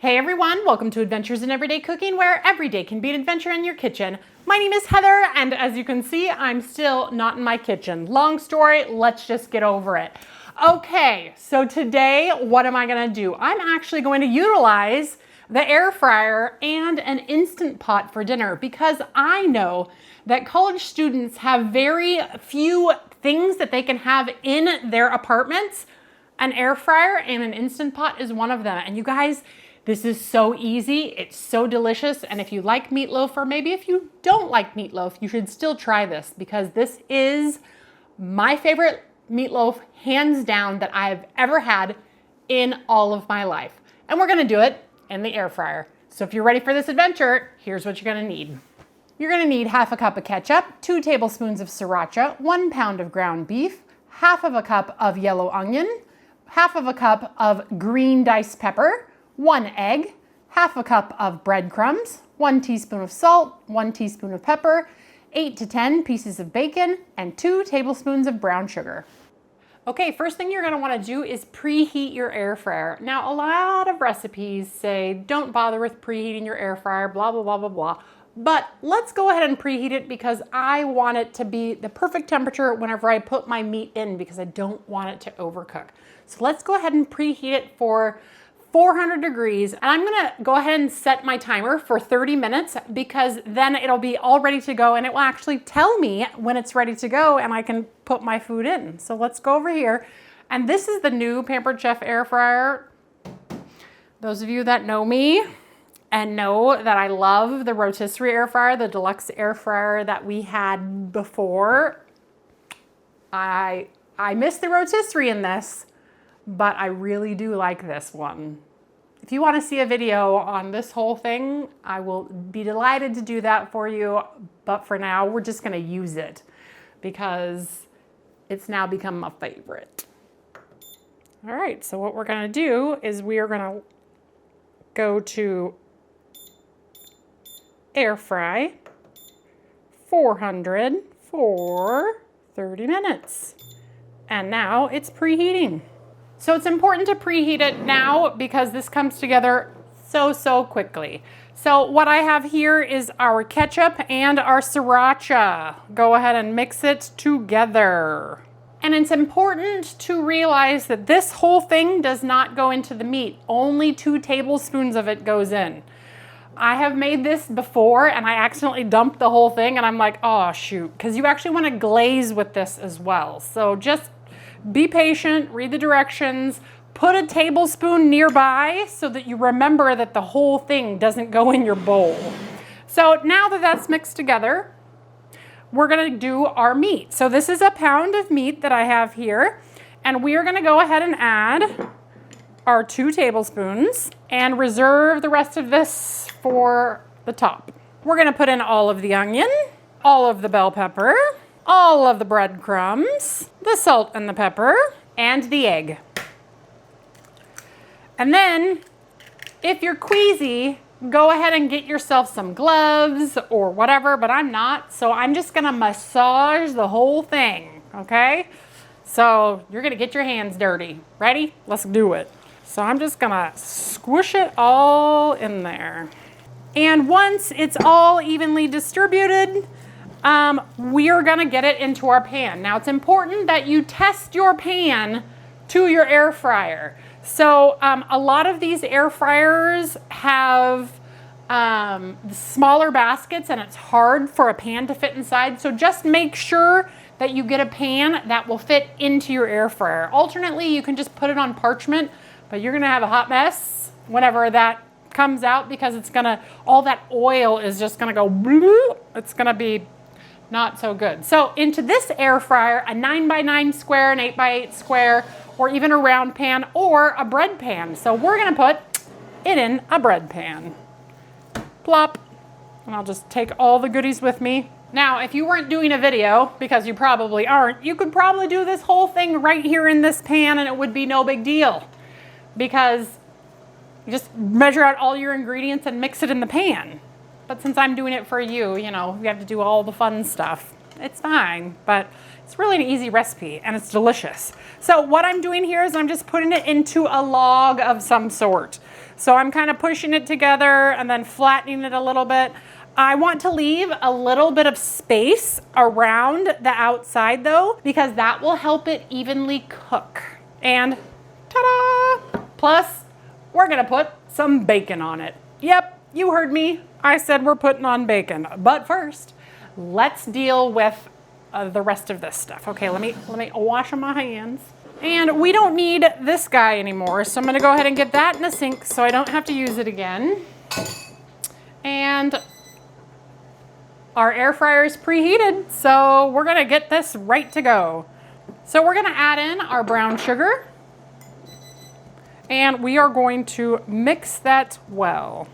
Hey everyone, welcome to Adventures in Everyday Cooking, where every day can be an adventure in your kitchen. My name is Heather, and as you can see, I'm still not in my kitchen. Long story, let's just get over it. Okay, so today, what am I gonna do? I'm actually going to utilize the air fryer and an Instant Pot for dinner because I know that college students have very few things that they can have in their apartments. An air fryer and an Instant Pot is one of them. And you guys, this is so easy, it's so delicious, and if you like meatloaf, or maybe if you don't like meatloaf, you should still try this because this is my favorite meatloaf, hands down, that I've ever had in all of my life. And we're gonna do it in the air fryer. So if you're ready for this adventure, here's what you're gonna need. You're gonna need half a cup of ketchup, 2 tablespoons of sriracha, 1 pound of ground beef, half of a cup of yellow onion, half of a cup of green diced pepper, 1 egg, half a cup of breadcrumbs, 1 teaspoon of salt, 1 teaspoon of pepper, 8 to 10 pieces of bacon, and 2 tablespoons of brown sugar. Okay, first thing you're gonna wanna do is preheat your air fryer. Now, a lot of recipes say don't bother with preheating your air fryer, blah, blah, blah, blah, blah. But let's go ahead and preheat it because I want it to be the perfect temperature whenever I put my meat in because I don't want it to overcook. So let's go ahead and preheat it for 400 degrees. And I'm gonna go ahead and set my timer for 30 minutes because then it'll be all ready to go and it will actually tell me when it's ready to go and I can put my food in. So let's go over here. And this is the new Pampered Chef air fryer. Those of you that know me and know that I love the rotisserie air fryer, the deluxe air fryer that we had before. I miss the rotisserie in this, but I really do like this one. If you want to see a video on this whole thing, I will be delighted to do that for you. But for now, we're just going to use it because it's now become my favorite. All right, so what we're going to do is we are going to go to air fry 400 for 30 minutes. And now it's preheating. So it's important to preheat it now because this comes together so quickly. So what I have here is our ketchup and our sriracha. Go ahead and mix it together. And it's important to realize that this whole thing does not go into the meat. Only 2 tablespoons of it goes in. I have made this before and I accidentally dumped the whole thing and I'm like, oh shoot, because you actually want to glaze with this as well. So just be patient, read the directions, put a tablespoon nearby so that you remember that the whole thing doesn't go in your bowl. So now that that's mixed together, we're gonna do our meat. So this is a pound of meat that I have here, and we are gonna go ahead and add our 2 tablespoons and reserve the rest of this for the top. We're gonna put in all of the onion, all of the bell pepper, all of the breadcrumbs, the salt and the pepper, and the egg. And then, if you're queasy, go ahead and get yourself some gloves or whatever, but I'm not, so I'm just gonna massage the whole thing, okay? So you're gonna get your hands dirty. Ready? Let's do it. So I'm just gonna squish it all in there. And once it's all evenly distributed, we are gonna get it into our pan. Now it's important that you test your pan to your air fryer. So a lot of these air fryers have smaller baskets and it's hard for a pan to fit inside. So just make sure that you get a pan that will fit into your air fryer. Alternately, you can just put it on parchment, but you're gonna have a hot mess whenever that comes out because it's gonna, all that oil is just gonna go, it's gonna be not so good. So into this air fryer, a 9x9 square, an 8x8 square, or even a round pan or a bread pan. So we're gonna put it in a bread pan. Plop, and I'll just take all the goodies with me. Now, if you weren't doing a video, because you probably aren't, you could probably do this whole thing right here in this pan and it would be no big deal because you just measure out all your ingredients and mix it in the pan. But since I'm doing it for you, you know, you have to do all the fun stuff. It's fine, but it's really an easy recipe and it's delicious. So what I'm doing here is I'm just putting it into a log of some sort. So I'm kind of pushing it together and then flattening it a little bit. I want to leave a little bit of space around the outside though, because that will help it evenly cook. And ta-da! Plus, we're gonna put some bacon on it. Yep, you heard me. I said we're putting on bacon. But first, let's deal with the rest of this stuff. Okay, let me wash my hands. And we don't need this guy anymore, so I'm gonna go ahead and get that in the sink so I don't have to use it again. And our air fryer is preheated, so we're gonna get this right to go. So we're gonna add in our brown sugar, and we are going to mix that well.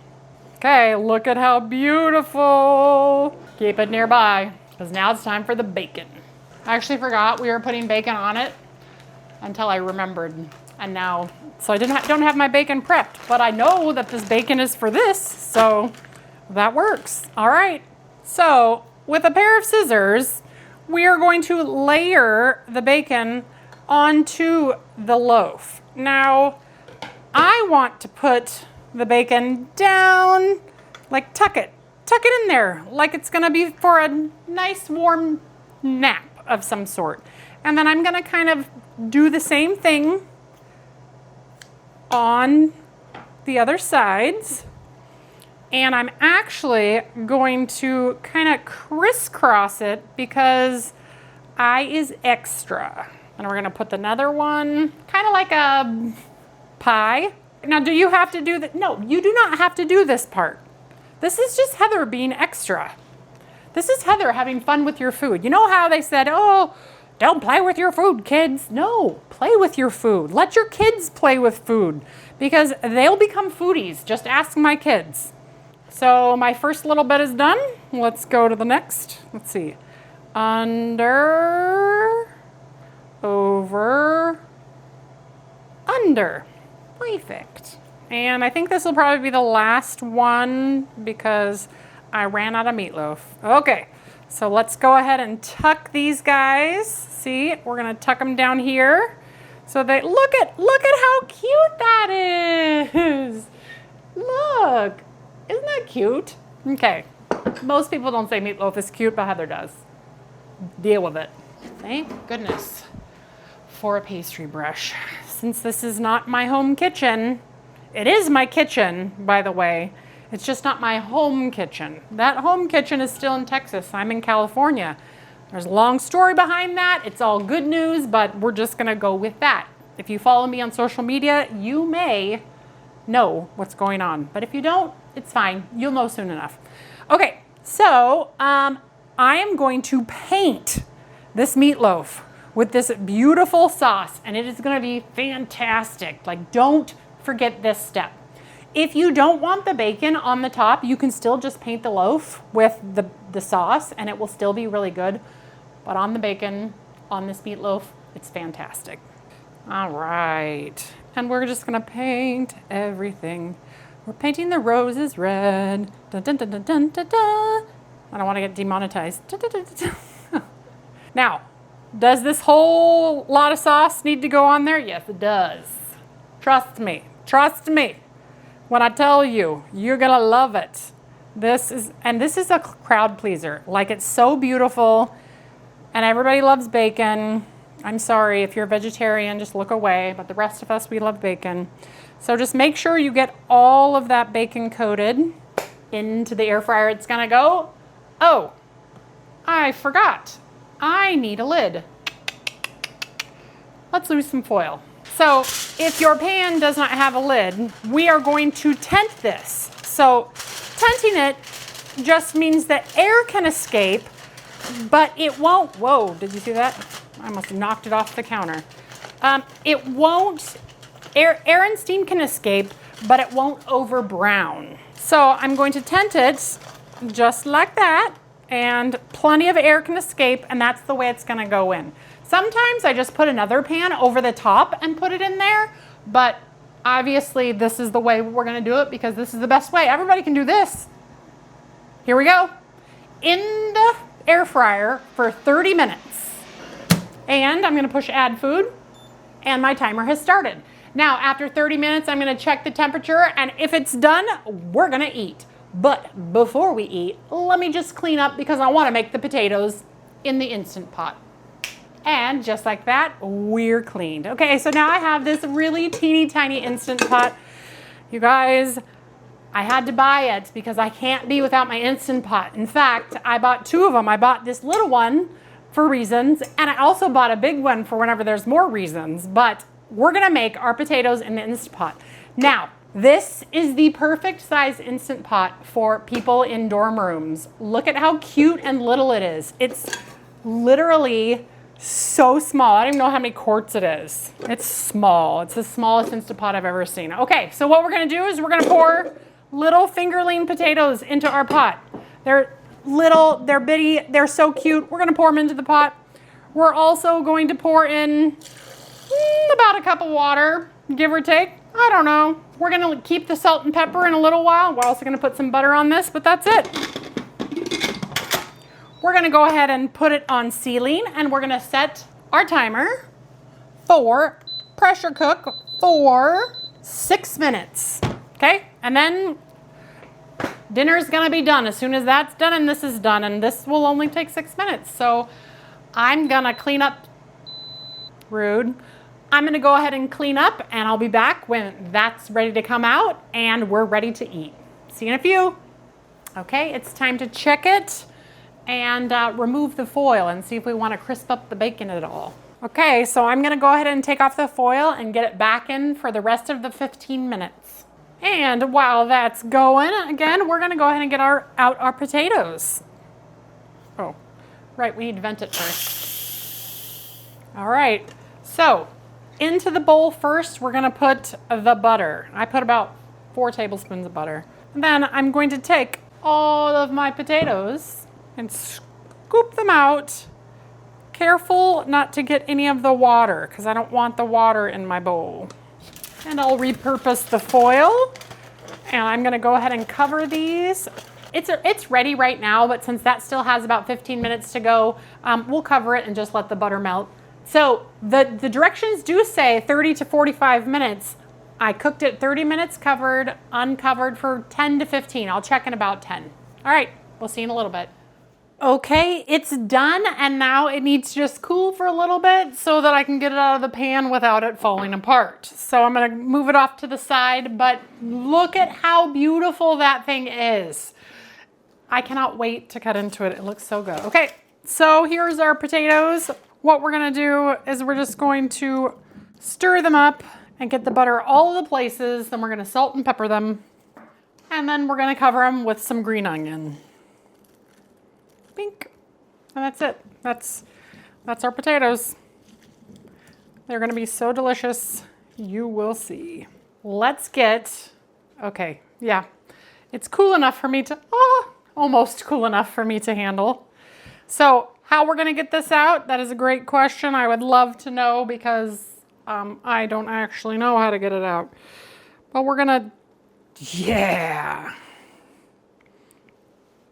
Okay, look at how beautiful. Keep it nearby, because now it's time for the bacon. I actually forgot we were putting bacon on it until I remembered, and now, so I don't have my bacon prepped, but I know that this bacon is for this, so that works. All right. So with a pair of scissors, we are going to layer the bacon onto the loaf. Now, I want to put the bacon down, like tuck it in there, like it's gonna be for a nice warm nap of some sort. And then I'm gonna kind of do the same thing on the other sides. And I'm actually going to kind of crisscross it because I is extra. And we're gonna put another one, kind of like a pie. Now, do you have to do that? No, you do not have to do this part. This is just Heather being extra. This is Heather having fun with your food. You know how they said, oh, don't play with your food, kids. No, play with your food. Let your kids play with food because they'll become foodies. Just ask my kids. So my first little bit is done. Let's go to the next. Let's see. Under, over, under. Perfect. And I think this will probably be the last one because I ran out of meatloaf. Okay, so let's go ahead and tuck these guys. See, we're gonna tuck them down here. So they, look at how cute that is. Look. Isn't that cute? Okay, most people don't say meatloaf is cute, but Heather does. Deal with it. Thank goodness for a pastry brush. Since this is not my home kitchen, it is my kitchen, by the way. It's just not my home kitchen. That home kitchen is still in Texas. I'm in California. There's a long story behind that. It's all good news, but we're just gonna go with that. If you follow me on social media, you may know what's going on. But if you don't, it's fine. You'll know soon enough. Okay, so I am going to paint this meatloaf with this beautiful sauce, and it is gonna be fantastic. Like, don't forget this step. If you don't want the bacon on the top, you can still just paint the loaf with the sauce, and it will still be really good. But on the bacon, on this meatloaf, it's fantastic. All right, and we're just gonna paint everything. We're painting the roses red. Dun, dun, dun, dun, dun, dun, dun. I don't want to get demonetized. Dun, dun, dun, dun, dun. Now, does this whole lot of sauce need to go on there? Yes, it does. Trust me. Trust me. When I tell you, you're gonna love it. This is a crowd pleaser. Like, it's so beautiful, and everybody loves bacon. I'm sorry, if you're a vegetarian, just look away, but the rest of us, we love bacon. So just make sure you get all of that bacon coated into the air fryer. It's gonna go. Oh, I forgot. I need a lid. Let's use some foil. So if your pan does not have a lid, we are going to tent this. So tenting it just means that air can escape, but it won't. Whoa, did you see that? I almost knocked it off the counter. It won't. Air and steam can escape, but it won't over brown. So I'm going to tent it just like that, and plenty of air can escape, and that's the way it's gonna go in. Sometimes I just put another pan over the top and put it in there, but obviously this is the way we're gonna do it because this is the best way. Everybody can do this. Here we go. In the air fryer for 30 minutes. And I'm gonna push add food, and my timer has started. Now, after 30 minutes, I'm gonna check the temperature, and if it's done, we're gonna eat. But before we eat, let me just clean up because I wanna make the potatoes in the Instant Pot. And just like that, we're cleaned. Okay, so now I have this really teeny tiny Instant Pot. You guys, I had to buy it because I can't be without my Instant Pot. In fact, I bought 2 of them. I bought this little one for reasons, and I also bought a big one for whenever there's more reasons, but we're gonna make our potatoes in the Instant Pot. Now, this is the perfect size Instant Pot for people in dorm rooms. Look at how cute and little it is. It's literally so small. I don't even know how many quarts it is. It's small. It's the smallest Instant Pot I've ever seen. Okay, so what we're gonna do is we're gonna pour little fingerling potatoes into our pot. They're little, they're bitty, they're so cute. We're gonna pour them into the pot. We're also going to pour in about a cup of water, give or take. I don't know. We're gonna keep the salt and pepper in a little while. We're also gonna put some butter on this, but that's it. We're gonna go ahead and put it on sealing, and we're gonna set our timer for pressure cook for 6 minutes, okay? And then dinner's gonna be done as soon as that's done and this is done, and this will only take 6 minutes. So I'm gonna clean up, rude. I'm gonna go ahead and clean up, and I'll be back when that's ready to come out and we're ready to eat. See you in a few. Okay, it's time to check it and remove the foil and see if we wanna crisp up the bacon at all. Okay, so I'm gonna go ahead and take off the foil and get it back in for the rest of the 15 minutes. And while that's going, again, we're gonna go ahead and get out our potatoes. Oh, right, we need to vent it first. All right, so into the bowl first, we're gonna put the butter. I put about 4 tablespoons of butter. And then I'm going to take all of my potatoes and scoop them out. Careful not to get any of the water, because I don't want the water in my bowl. And I'll repurpose the foil, and I'm gonna go ahead and cover these. It's ready right now, but since that still has about 15 minutes to go, we'll cover it and just let the butter melt. So the directions do say 30 to 45 minutes. I cooked it 30 minutes covered, uncovered for 10 to 15. I'll check in about 10. All right, we'll see you in a little bit. Okay, it's done, and now it needs to just cool for a little bit so that I can get it out of the pan without it falling apart. So I'm gonna move it off to the side, but look at how beautiful that thing is. I cannot wait to cut into it. It looks so good. Okay, so here's our potatoes. What we're gonna do is we're just going to stir them up and get the butter all the places. Then we're gonna salt and pepper them. And then we're gonna cover them with some green onion. Bink. And that's it. That's our potatoes. They're gonna be so delicious. You will see. Let's get, okay, yeah. It's cool enough for me to, almost cool enough for me to handle. So how we're gonna get this out, that is a great question. I would love to know because I don't actually know how to get it out. But we're gonna, yeah.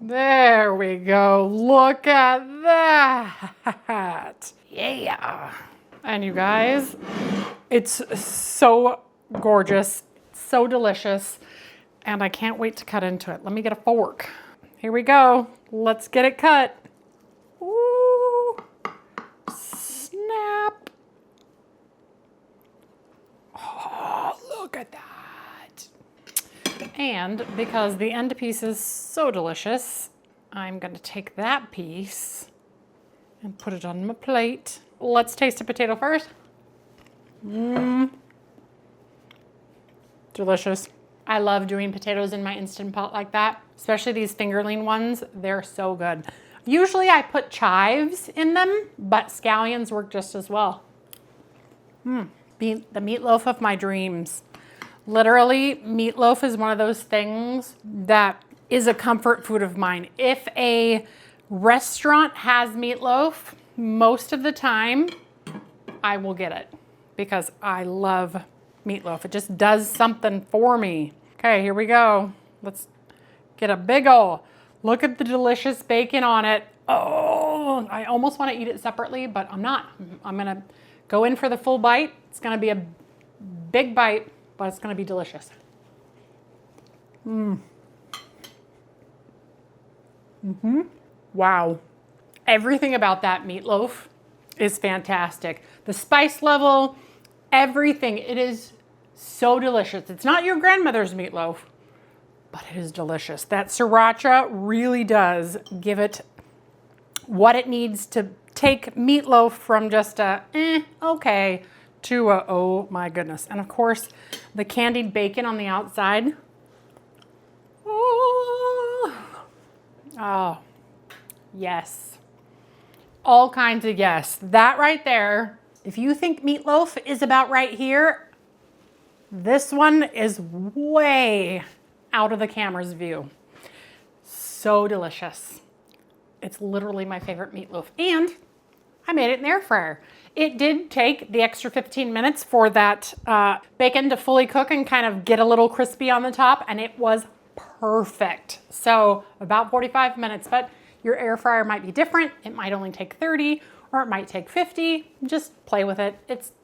There we go. Look at that. Yeah. And you guys, it's so gorgeous, so delicious, and I can't wait to cut into it. Let me get a fork. Here we go. Let's get it cut. Ooh. Snap. Oh, look at that. And because the end piece is so delicious, I'm going to take that piece and put it on my plate. Let's taste a potato first. Delicious. I love doing potatoes in my Instant Pot like that, especially these fingerling ones. They're so good. Usually I put chives in them, but scallions work just as well. The meatloaf of my dreams. Literally, meatloaf is one of those things that is a comfort food of mine. If a restaurant has meatloaf, most of the time, I will get it because I love meatloaf. It just does something for me. Okay, here we go. Let's get a big ol'. Look at the delicious bacon on it. Oh, I almost want to eat it separately, but I'm not. I'm gonna go in for the full bite. It's gonna be a big bite, but it's gonna be delicious. Wow. Everything about that meatloaf is fantastic. The spice level, everything. It is so delicious. It's not your grandmother's meatloaf, but it is delicious. That sriracha really does give it what it needs to take meatloaf from just a okay to a oh my goodness. And of course, the candied bacon on the outside. Oh, yes. All kinds of yes. That right there, if you think meatloaf is about right here, this one is way out of the camera's view. So delicious. It's literally my favorite meatloaf. And I made it in the air fryer. It did take the extra 15 minutes for that bacon to fully cook and kind of get a little crispy on the top, and it was perfect. So about 45 minutes, but your air fryer might be different. It might only take 30 or it might take 50. Just play with it.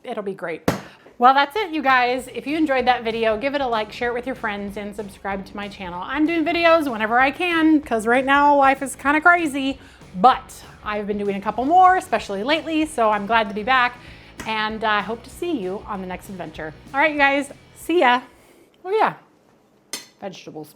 It'll be great. Well, that's it, you guys. If you enjoyed that video, give it a like, share it with your friends, and subscribe to my channel. I'm doing videos whenever I can because right now life is kind of crazy, but I've been doing a couple more, especially lately, so I'm glad to be back, and I hope to see you on the next adventure. All right, you guys, see ya. Oh yeah, vegetables.